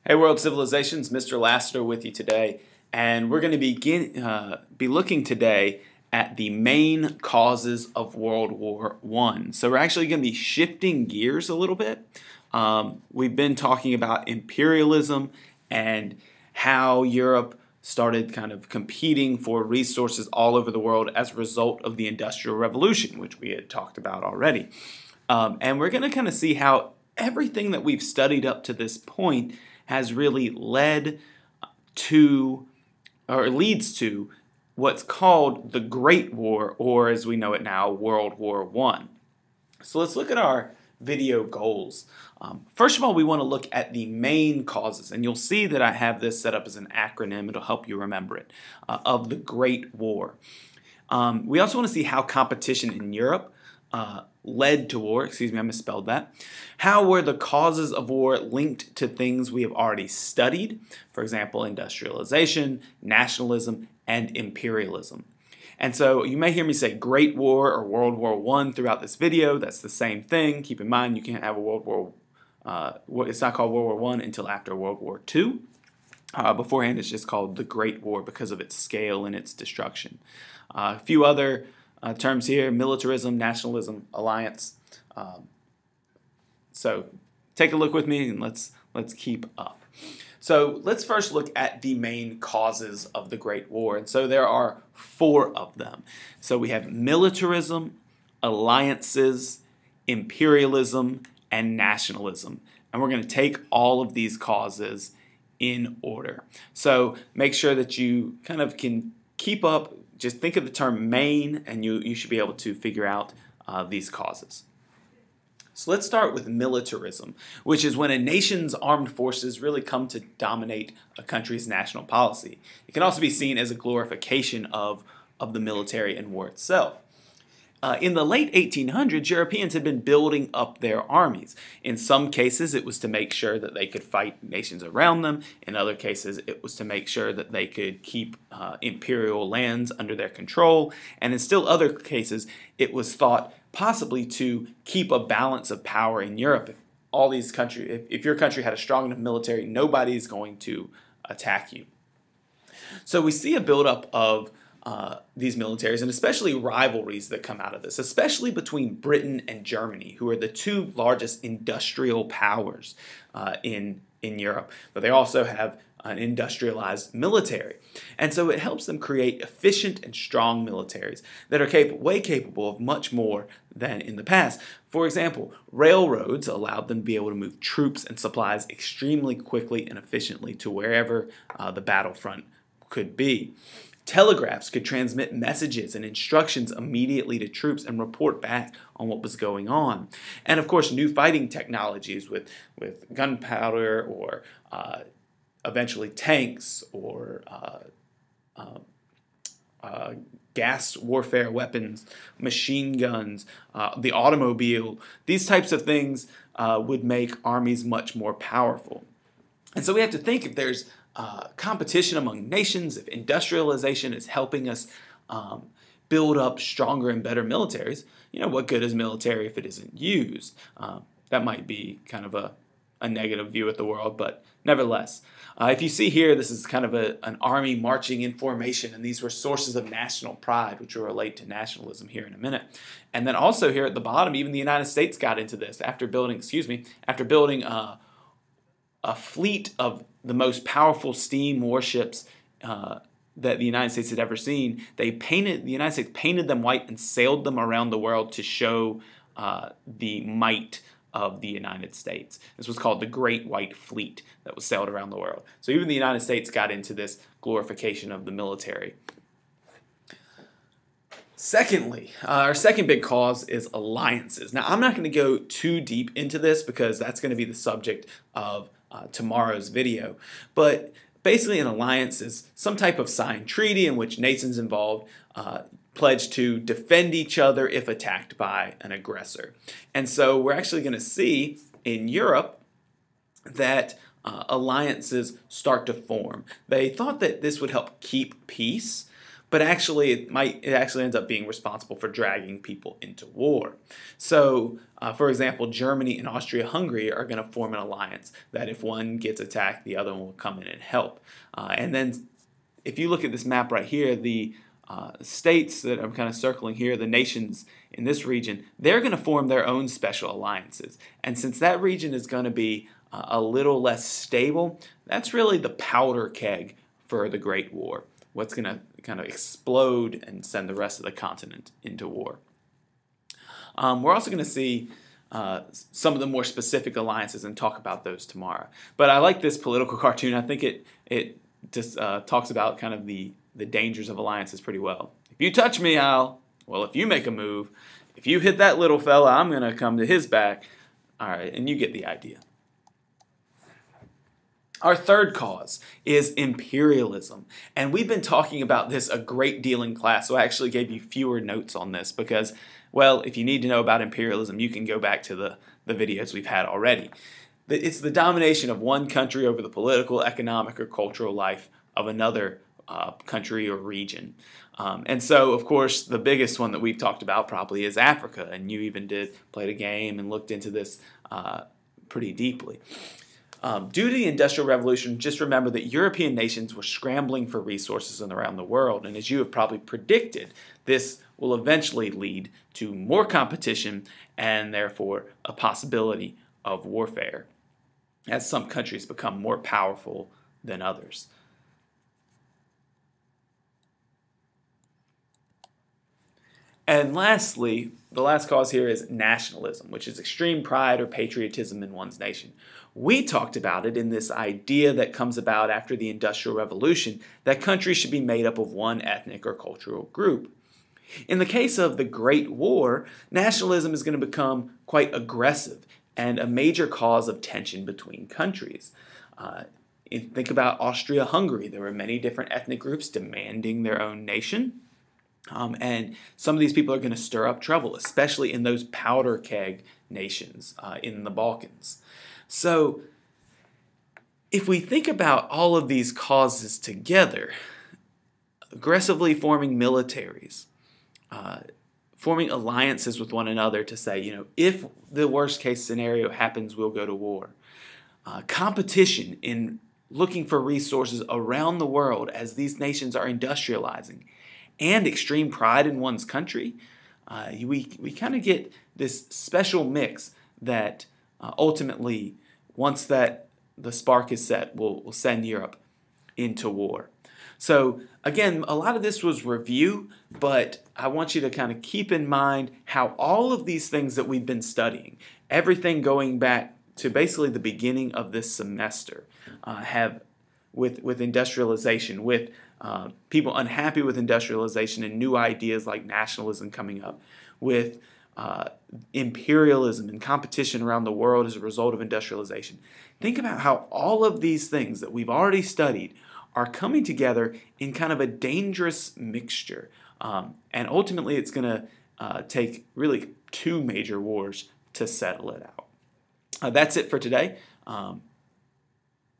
Hey World Civilizations, Mr. Lassiter with you today, and we're going to be looking today at the main causes of World War I. So we're actually going to be shifting gears a little bit. We've been talking about imperialism and how Europe started kind of competing for resources all over the world as a result of the Industrial Revolution, which we had talked about already. And we're going to kind of see how everything that we've studied up to this point has really led to, or leads to, what's called the Great War, or as we know it now, World War I. So let's look at our video goals. First of all, we want to look at the main causes, and you'll see that I have this set up as an acronym. It'll help you remember it, of the Great War. We also want to see how competition in Europe led to war. Excuse me, I misspelled that. How were the causes of war linked to things we have already studied? For example, industrialization, nationalism, and imperialism. And so you may hear me say Great War or World War I throughout this video. That's the same thing. Keep in mind you can't have a World War, it's not called World War I until after World War II. Beforehand it's just called the Great War because of its scale and its destruction. A few other terms here: militarism, nationalism, alliance. So take a look with me and let's keep up. So let's first look at the main causes of the Great War. And so there are 4 of them. So we have militarism, alliances, imperialism, and nationalism. And we're going to take all of these causes in order. So make sure that you kind of can keep up. Just think of the term main, and you should be able to figure out these causes. So let's start with militarism, which is when a nation's armed forces really come to dominate a country's national policy. It can also be seen as a glorification of the military and war itself. In the late 1800s, Europeans had been building up their armies. In some cases, it was to make sure that they could fight nations around them. In other cases, it was to make sure that they could keep imperial lands under their control. And in still other cases, it was thought possibly to keep a balance of power in Europe. If your country had a strong enough military, nobody's going to attack you. So we see a buildup of these militaries, and especially rivalries that come out of this, especially between Britain and Germany, who are the 2 largest industrial powers in Europe. But they also have an industrialized military. And so it helps them create efficient and strong militaries that are way capable of much more than in the past. For example, railroads allowed them to be able to move troops and supplies extremely quickly and efficiently to wherever the battlefront could be. Telegraphs could transmit messages and instructions immediately to troops and report back on what was going on. And of course, new fighting technologies with gunpowder or eventually tanks or gas warfare weapons, machine guns, the automobile. These types of things would make armies much more powerful. And so we have to think, if there's competition among nations, if industrialization is helping us build up stronger and better militaries, what good is military if it isn't used? That might be kind of a negative view at the world, but nevertheless. If you see here, this is kind of an army marching in formation, and these were sources of national pride, which will relate to nationalism here in a minute. And then also here at the bottom, even the United States got into this after building a fleet of the most powerful steam warships that the United States had ever seen. The United States painted them white and sailed them around the world to show the might of the United States. This was called the Great White Fleet that was sailed around the world. So even the United States got into this glorification of the military. Secondly, our second big cause is alliances. Now, I'm not going to go too deep into this because that's going to be the subject of tomorrow's video. But basically, an alliance is some type of signed treaty in which nations involved pledge to defend each other if attacked by an aggressor. And so we're actually going to see in Europe that alliances start to form. They thought that this would help keep peace, but actually it actually ends up being responsible for dragging people into war. So, for example, Germany and Austria-Hungary are going to form an alliance that if one gets attacked, the other one will come in and help. And then if you look at this map right here, the states that I'm kind of circling here, the nations in this region, they're going to form their own special alliances. And since that region is going to be a little less stable, that's really the powder keg for the Great War. What's going to kind of explode and send the rest of the continent into war. We're also going to see some of the more specific alliances and talk about those tomorrow. But I like this political cartoon. I think it just talks about kind of the dangers of alliances pretty well. If you touch me, if you make a move, if you hit that little fella, I'm going to come to his back. All right, and you get the idea. Our third cause is imperialism, and we've been talking about this a great deal in class, so I actually gave you fewer notes on this because, well, if you need to know about imperialism, you can go back to the videos we've had already. It's the domination of one country over the political, economic, or cultural life of another country or region. And so, of course, the biggest one that we've talked about probably is Africa, and you even played a game and looked into this pretty deeply. Due to the Industrial Revolution, just remember that European nations were scrambling for resources around the world, and as you have probably predicted, this will eventually lead to more competition and therefore a possibility of warfare as some countries become more powerful than others. And lastly, the last cause here is nationalism, which is extreme pride or patriotism in one's nation. We talked about it in this idea that comes about after the Industrial Revolution that countries should be made up of one ethnic or cultural group. In the case of the Great War, nationalism is going to become quite aggressive and a major cause of tension between countries. Think about Austria-Hungary. There were many different ethnic groups demanding their own nation. And some of these people are going to stir up trouble, especially in those powder keg nations in the Balkans. So if we think about all of these causes together, aggressively forming militaries, forming alliances with one another to say, if the worst case scenario happens, we'll go to war. Competition in looking for resources around the world as these nations are industrializing, and extreme pride in one's country, we kind of get this special mix that ultimately, once that the spark is set, will send Europe into war. So again, a lot of this was review, but I want you to kind of keep in mind how all of these things that we've been studying, everything going back to basically the beginning of this semester, have with industrialization, with people unhappy with industrialization and new ideas like nationalism coming up, with imperialism and competition around the world as a result of industrialization. Think about how all of these things that we've already studied are coming together in kind of a dangerous mixture. And ultimately it's going to take really two major wars to settle it out. That's it for today.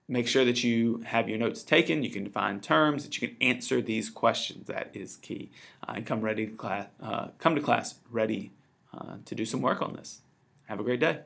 Make sure that you have your notes taken. You can define terms, that you can answer these questions. That is key. And come to class ready to do some work on this. Have a great day.